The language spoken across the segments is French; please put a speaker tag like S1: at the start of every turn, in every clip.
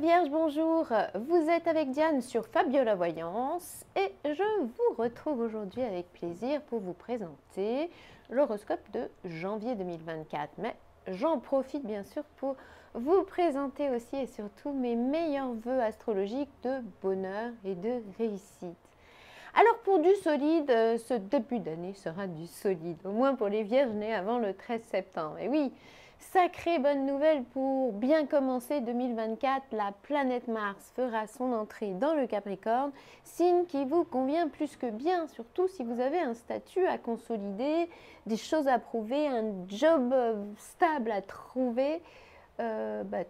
S1: Vierge, bonjour, vous êtes avec Diane sur Fabiola Voyance et je vous retrouve aujourd'hui avec plaisir pour vous présenter l'horoscope de janvier 2024. Mais j'en profite bien sûr pour vous présenter aussi et surtout mes meilleurs vœux astrologiques de bonheur et de réussite. Alors pour du solide, ce début d'année sera du solide, au moins pour les Vierges nés avant le 13 septembre. Et oui, sacrée bonne nouvelle pour bien commencer 2024, la planète Mars fera son entrée dans le Capricorne, signe qui vous convient plus que bien, surtout si vous avez un statut à consolider, des choses à prouver, un job stable à trouver.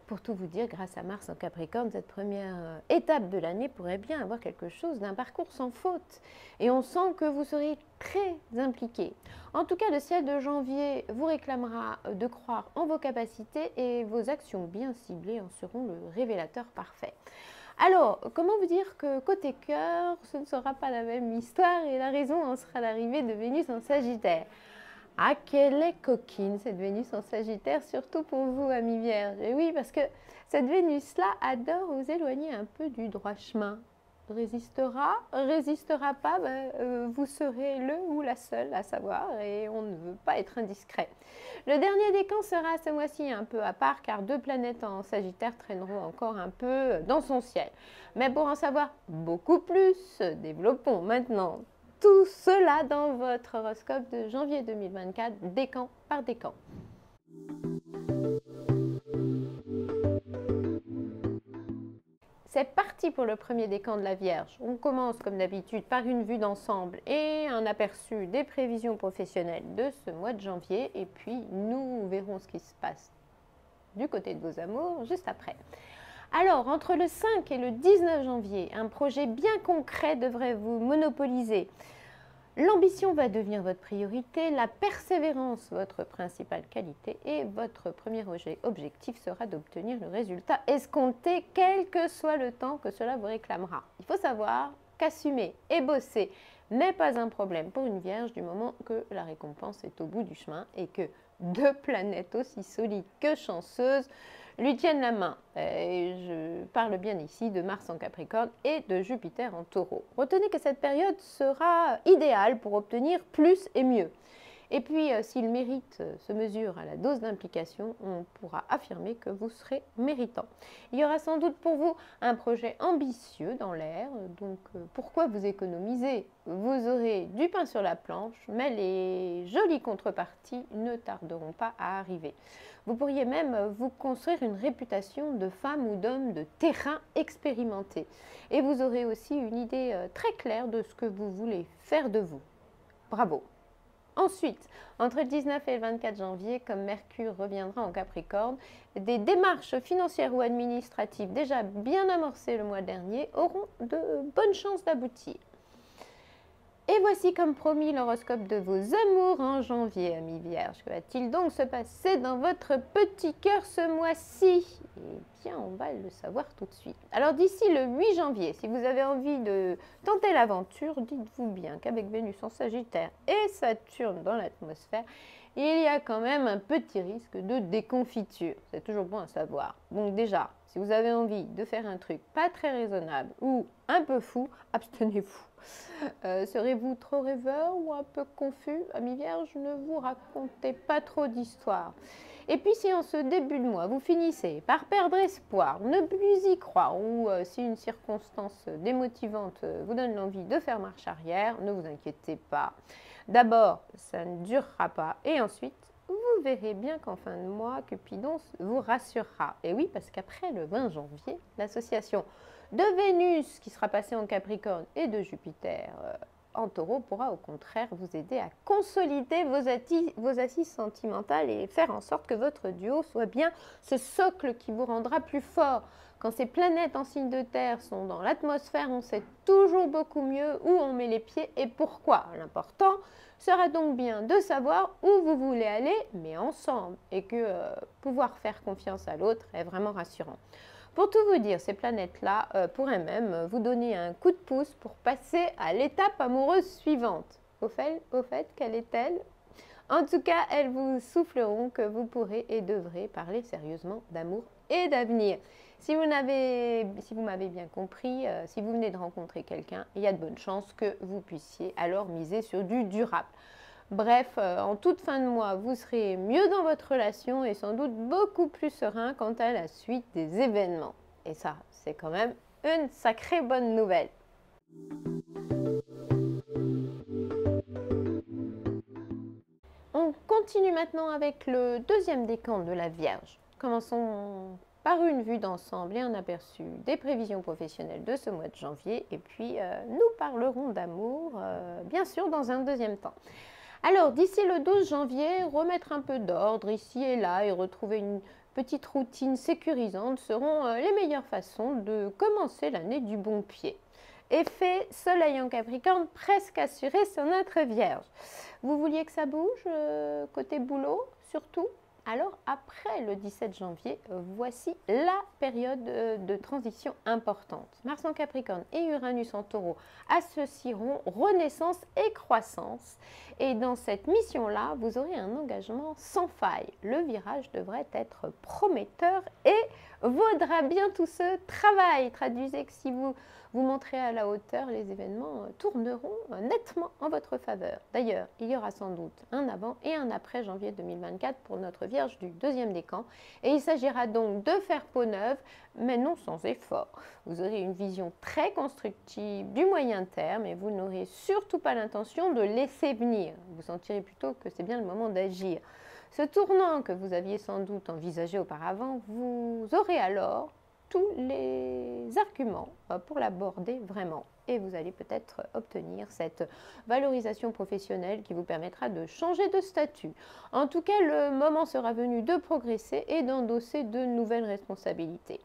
S1: Pour tout vous dire, grâce à Mars en Capricorne, cette première étape de l'année pourrait bien avoir quelque chose d'un parcours sans faute. Et on sent que vous serez très impliqué. En tout cas, le ciel de janvier vous réclamera de croire en vos capacités et vos actions bien ciblées en seront le révélateur parfait. Alors, comment vous dire que côté cœur, ce ne sera pas la même histoire et la raison en sera l'arrivée de Vénus en Sagittaire. Ah, qu'elle est coquine, cette Vénus en Sagittaire, surtout pour vous, amis Vierges. Et oui, parce que cette Vénus-là adore vous éloigner un peu du droit chemin. Résistera pas, vous serez le ou la seule à savoir et on ne veut pas être indiscret. Le dernier décan sera ce mois-ci un peu à part car deux planètes en Sagittaire traîneront encore un peu dans son ciel. Mais pour en savoir beaucoup plus, développons maintenant tout cela dans votre horoscope de janvier 2024, décan par décan. C'est parti pour le premier décan de la Vierge. On commence comme d'habitude par une vue d'ensemble et un aperçu des prévisions professionnelles de ce mois de janvier. Et puis nous verrons ce qui se passe du côté de vos amours juste après. Alors, entre le 5 et le 19 janvier, un projet bien concret devrait vous monopoliser. L'ambition va devenir votre priorité, la persévérance votre principale qualité et votre premier objectif sera d'obtenir le résultat escompté, quel que soit le temps que cela vous réclamera. Il faut savoir qu'assumer et bosser n'est pas un problème pour une Vierge du moment que la récompense est au bout du chemin et que deux planètes aussi solides que chanceuses lui tiennent la main. Et je parle bien ici de Mars en Capricorne et de Jupiter en Taureau. Retenez que cette période sera idéale pour obtenir plus et mieux. Et puis, si le mérite se mesure à la dose d'implication, on pourra affirmer que vous serez méritant. Il y aura sans doute pour vous un projet ambitieux dans l'air, donc pourquoi vous économiser? Vous aurez du pain sur la planche, mais les jolies contreparties ne tarderont pas à arriver. Vous pourriez même vous construire une réputation de femme ou d'homme de terrain expérimenté. Et vous aurez aussi une idée très claire de ce que vous voulez faire de vous. Bravo! Ensuite, entre le 19 et le 24 janvier, comme Mercure reviendra en Capricorne, des démarches financières ou administratives déjà bien amorcées le mois dernier auront de bonnes chances d'aboutir. Et voici comme promis l'horoscope de vos amours en janvier, amis Vierges. Que va-t-il donc se passer dans votre petit cœur ce mois-ci? Eh bien, on va le savoir tout de suite. Alors d'ici le 8 janvier, si vous avez envie de tenter l'aventure, dites-vous bien qu'avec Vénus en Sagittaire et Saturne dans l'atmosphère, il y a quand même un petit risque de déconfiture. C'est toujours bon à savoir. Donc déjà, si vous avez envie de faire un truc pas très raisonnable ou un peu fou, abstenez-vous. Serez-vous trop rêveur ou un peu confus? Amis Vierges, ne vous racontez pas trop d'histoires. Et puis si en ce début de mois, vous finissez par perdre espoir, ne plus y croire, ou si une circonstance démotivante vous donne l'envie de faire marche arrière, ne vous inquiétez pas. D'abord, ça ne durera pas, et ensuite, vous verrez bien qu'en fin de mois, Cupidon vous rassurera. Et oui, parce qu'après le 20 janvier, l'association de Vénus qui sera passée en Capricorne et de Jupiter en Taureau pourra au contraire vous aider à consolider vos assises sentimentales et faire en sorte que votre duo soit bien ce socle qui vous rendra plus fort. Quand ces planètes en signe de terre sont dans l'atmosphère, on sait toujours beaucoup mieux où on met les pieds et pourquoi. L'important sera donc bien de savoir où vous voulez aller, mais ensemble, et que pouvoir faire confiance à l'autre est vraiment rassurant. Pour tout vous dire, ces planètes-là pourraient même vous donner un coup de pouce pour passer à l'étape amoureuse suivante. Au fait, quelle est-elle? En tout cas, elles vous souffleront que vous pourrez et devrez parler sérieusement d'amour et d'avenir. Si vous m'avez bien compris, si vous venez de rencontrer quelqu'un, il y a de bonnes chances que vous puissiez alors miser sur du durable. Bref, en toute fin de mois, vous serez mieux dans votre relation et sans doute beaucoup plus serein quant à la suite des événements. Et ça, c'est quand même une sacrée bonne nouvelle. On continue maintenant avec le deuxième décan de la Vierge. Commençons par une vue d'ensemble et un aperçu des prévisions professionnelles de ce mois de janvier. Et puis, nous parlerons d'amour, bien sûr, dans un deuxième temps. Alors, d'ici le 12 janvier, remettre un peu d'ordre ici et là et retrouver une petite routine sécurisante seront les meilleures façons de commencer l'année du bon pied. Effet Soleil en Capricorne presque assuré sur notre Vierge. Vous vouliez que ça bouge côté boulot surtout? Alors après le 17 janvier, voici la période de transition importante. Mars en Capricorne et Uranus en Taureau associeront renaissance et croissance. Et dans cette mission-là, vous aurez un engagement sans faille. Le virage devrait être prometteur et vaudra bien tout ce travail. Traduisez que si vous vous montrez à la hauteur, les événements tourneront nettement en votre faveur. D'ailleurs, il y aura sans doute un avant et un après janvier 2024 pour notre Vierge du deuxième décan. Et il s'agira donc de faire peau neuve, mais non sans effort. Vous aurez une vision très constructive du moyen terme et vous n'aurez surtout pas l'intention de laisser venir. Vous sentirez plutôt que c'est bien le moment d'agir. Ce tournant que vous aviez sans doute envisagé auparavant, vous aurez alors tous les arguments pour l'aborder vraiment. Et vous allez peut-être obtenir cette valorisation professionnelle qui vous permettra de changer de statut. En tout cas, le moment sera venu de progresser et d'endosser de nouvelles responsabilités.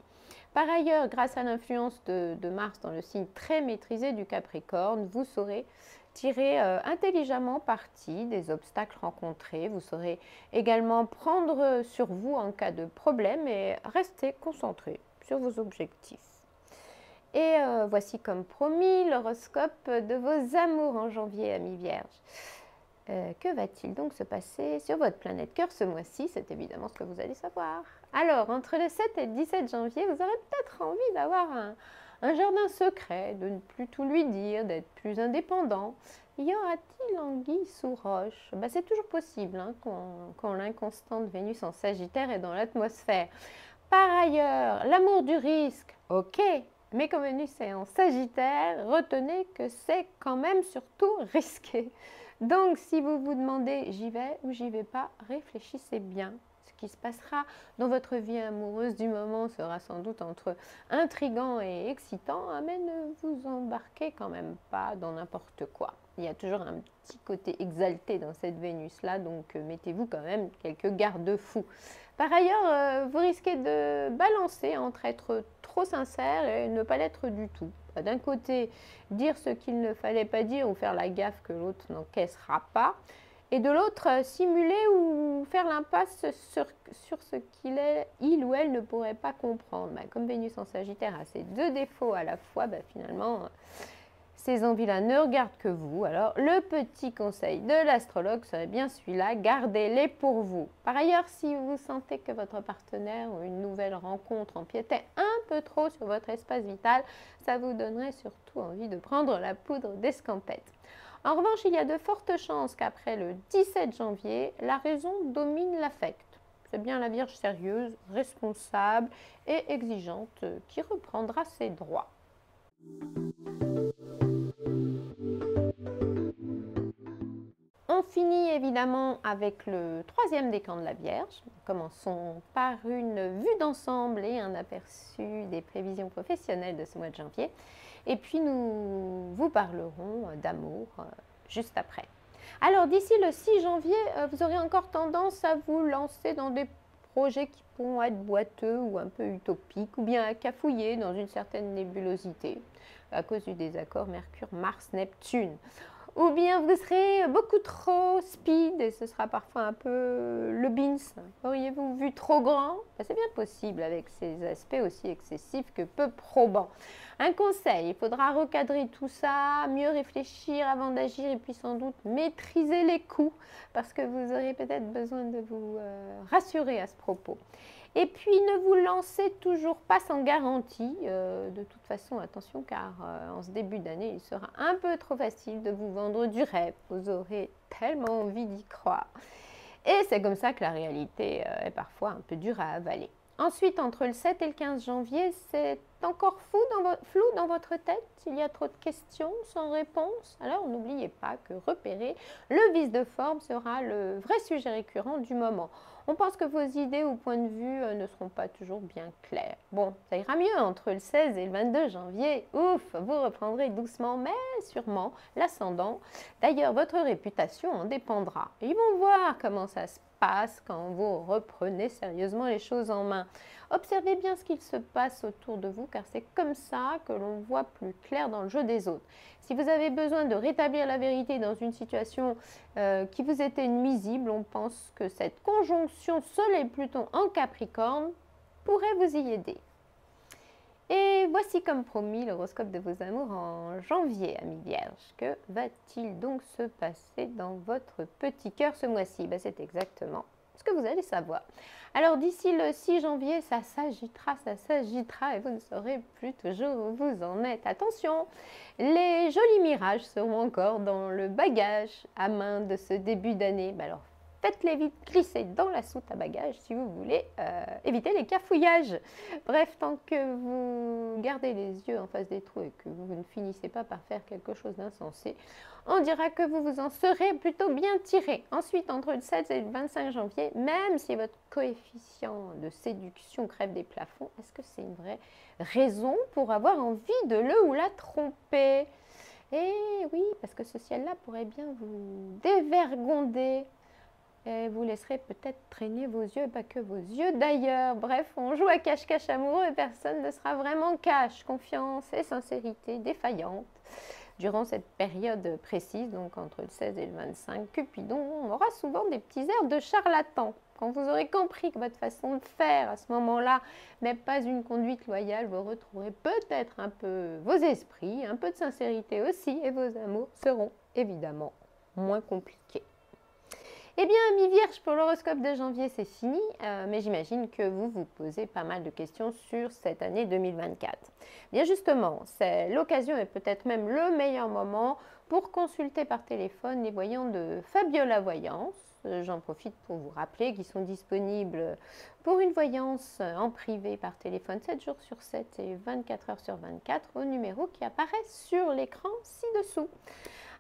S1: Par ailleurs, grâce à l'influence de Mars dans le signe très maîtrisé du Capricorne, vous saurez tirer intelligemment parti des obstacles rencontrés. Vous saurez également prendre sur vous en cas de problème et rester concentré sur vos objectifs. Et voici comme promis l'horoscope de vos amours en janvier, amis vierges. Que va-t-il donc se passer sur votre planète cœur ce mois-ci? C'est évidemment ce que vous allez savoir. Alors, entre le 7 et le 17 janvier, vous aurez peut-être envie d'avoir un jardin secret, de ne plus tout lui dire, d'être plus indépendant. Y aura-t-il anguille sous roche? C'est toujours possible hein, quand l'inconstante Vénus en Sagittaire est dans l'atmosphère. Par ailleurs, l'amour du risque, ok, mais comme Vénus est en Sagittaire, retenez que c'est quand même surtout risqué. Donc, si vous vous demandez j'y vais ou j'y vais pas, réfléchissez bien. Ce qui se passera dans votre vie amoureuse du moment sera sans doute entre intriguant et excitant, mais ne vous embarquez quand même pas dans n'importe quoi. Il y a toujours un petit côté exalté dans cette Vénus-là, donc mettez-vous quand même quelques garde-fous. Par ailleurs, vous risquez de balancer entre être trop sincère et ne pas l'être du tout. D'un côté, dire ce qu'il ne fallait pas dire ou faire la gaffe que l'autre n'encaissera pas. Et de l'autre, simuler ou faire l'impasse sur ce il ou elle ne pourrait pas comprendre. Comme Vénus en Sagittaire a ces deux défauts à la fois, finalement, ces envies-là ne regardent que vous. Alors, le petit conseil de l'astrologue serait bien celui-là, gardez-les pour vous. Par ailleurs, si vous sentez que votre partenaire ou une nouvelle rencontre empiétait un peu trop sur votre espace vital, ça vous donnerait surtout envie de prendre la poudre d'escampette. En revanche, il y a de fortes chances qu'après le 17 janvier, la raison domine l'affect. C'est bien la Vierge sérieuse, responsable et exigeante qui reprendra ses droits. On finit évidemment avec le troisième décan de la Vierge. Commençons par une vue d'ensemble et un aperçu des prévisions professionnelles de ce mois de janvier. Et puis nous vous parlerons d'amour juste après. Alors d'ici le 6 janvier, vous aurez encore tendance à vous lancer dans des projets qui pourront être boiteux ou un peu utopiques, ou bien à cafouiller dans une certaine nébulosité à cause du désaccord Mercure-Mars-Neptune. Ou bien vous serez beaucoup trop speed et ce sera parfois un peu le beans. Auriez-vous vu trop grand? C'est bien possible avec ces aspects aussi excessifs que peu probants. Un conseil, il faudra recadrer tout ça, mieux réfléchir avant d'agir et puis sans doute maîtriser les coûts parce que vous aurez peut-être besoin de vous rassurer à ce propos. Et puis, ne vous lancez toujours pas sans garantie. De toute façon, attention, car en ce début d'année, il sera un peu trop facile de vous vendre du rêve. Vous aurez tellement envie d'y croire. Et c'est comme ça que la réalité est parfois un peu dure à avaler. Ensuite, entre le 7 et le 15 janvier, c'est encore flou dans votre tête. Il y a trop de questions sans réponse. Alors, n'oubliez pas que repérer le vice de forme sera le vrai sujet récurrent du moment. On pense que vos idées ou points de vue ne seront pas toujours bien clairs. Bon, ça ira mieux entre le 16 et le 22 janvier. Ouf, vous reprendrez doucement mais sûrement l'ascendant. D'ailleurs, votre réputation en dépendra. Ils vont voir comment ça se passe quand vous reprenez sérieusement les choses en main. Observez bien ce qu'il se passe autour de vous car c'est comme ça que l'on voit plus clair dans le jeu des autres. Si vous avez besoin de rétablir la vérité dans une situation qui vous était nuisible, on pense que cette conjonction Soleil-Pluton en Capricorne pourrait vous y aider. Et voici comme promis l'horoscope de vos amours en janvier, amis vierges. Que va-t-il donc se passer dans votre petit cœur ce mois-ci? C'est exactement ce que vous allez savoir. Alors d'ici le 6 janvier, ça s'agitera et vous ne saurez plus toujours où vous en êtes. Attention, les jolis mirages seront encore dans le bagage à main de ce début d'année. Alors faites-les vite glisser dans la soute à bagages si vous voulez éviter les cafouillages. Bref, tant que vous gardez les yeux en face des trous et que vous ne finissez pas par faire quelque chose d'insensé, on dira que vous vous en serez plutôt bien tiré. Ensuite, entre le 7 et le 25 janvier, même si votre coefficient de séduction crève des plafonds, est-ce que c'est une vraie raison pour avoir envie de le ou la tromper? Et oui, parce que ce ciel-là pourrait bien vous dévergonder. Et vous laisserez peut-être traîner vos yeux, pas que vos yeux d'ailleurs. Bref, on joue à cache-cache amoureux et personne ne sera vraiment cache. Confiance et sincérité défaillante. Durant cette période précise, donc entre le 16 et le 25, Cupidon aura souvent des petits airs de charlatan. Quand vous aurez compris que votre façon de faire à ce moment-là n'est pas une conduite loyale, vous retrouverez peut-être un peu vos esprits, un peu de sincérité aussi, et vos amours seront évidemment moins compliqués. Eh bien, amis vierges, pour l'horoscope de janvier, c'est fini, mais j'imagine que vous vous posez pas mal de questions sur cette année 2024. Bien justement, c'est l'occasion et peut-être même le meilleur moment pour consulter par téléphone les voyants de Fabiola Voyance. J'en profite pour vous rappeler qu'ils sont disponibles pour une voyance en privé par téléphone 7 jours sur 7 et 24 heures sur 24 au numéro qui apparaît sur l'écran ci-dessous.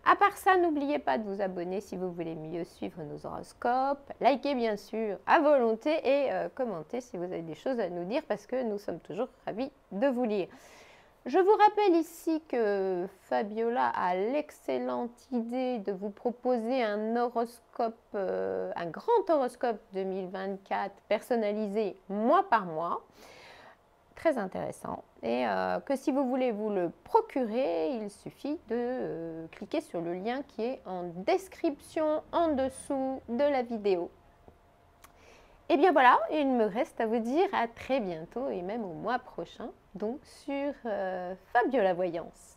S1: À part ça, n'oubliez pas de vous abonner si vous voulez mieux suivre nos horoscopes. Likez bien sûr à volonté et commentez si vous avez des choses à nous dire parce que nous sommes toujours ravis de vous lire. Je vous rappelle ici que Fabiola a l'excellente idée de vous proposer un horoscope, un grand horoscope 2024 personnalisé mois par mois. Très intéressant et que si vous voulez vous le procurer, il suffit de cliquer sur le lien qui est en description en dessous de la vidéo. Et bien voilà, il me reste à vous dire à très bientôt et même au mois prochain, donc sur Fabiola Voyance.